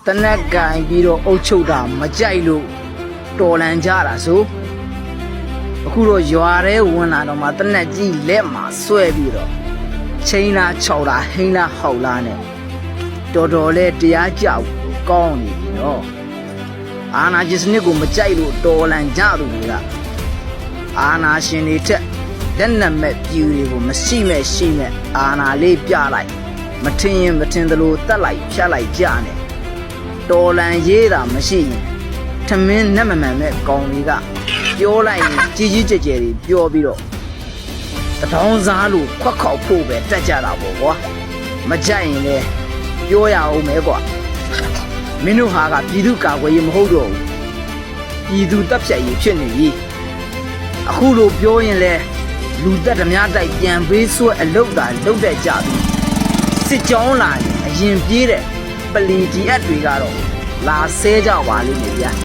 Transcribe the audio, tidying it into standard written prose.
တနက်ကင်ပြီးတော့အုတ်ချုပ်တာမကြိုက်လို့တော်လန်ကြတာဆိုအခုတော့ရွာထဲဝင်လာတော့မှတနက်ကြီးလက်မှာဆွဲပြီးတော့ချိန်လာခြောက်လာဟိန်းလာဟောက်လာနဲ့တော်တော်လေးတရားကြောက်ကောင်းနေပြီနော်အာနာရှင်စနစ်ကိုမကြိုက်လို့တော်လန်ကြသူတွေကအာနာရှင်တွေထက်လက်နက်မဲ့ပြည်တွေကိုမရှိမဲ့ရှိမဲ့အာနာလေးပြလိုက်မထင်ရင်မထင်သလိုတတ်လိုက်ဖြတ်လိုက်ကြနဲ့တော်လန်ရေးတာမရှိရင်ထမင်းနဲ့မမှန်မဲ့ကောင်တွေကပြောလိုက်ရင်ကြီးကြီးကျယ်ကျယ်တွေပြောပြီးတော့တထောင်းစားလို့ခွက်ခေါက်ဖို့ပဲတက်ကြတာပေါ့ကွာမကြိုက်ရင်လည်းပြောရအောင်မဲကွာမင်းတို့ဟာကပြည်သူကာကွယ်ရေးမဟုတ်တော့ဘူးပြည်သူတပ်ဖြတ်ရေးဖြစ်နေပြီအခုလိုပြောရင်လည်းလူသက်ဓမြတိုက်ပြန်ပေးဆွဲအလုတ်တာလုတ်တဲ့ကြပြီစစ်ကြောင်းလာရင်အရင်ပြေးတဲ့ပလီဂျီအက်တွေကတော့လာဆဲကြပါလိမ့်မယ်ဗျာ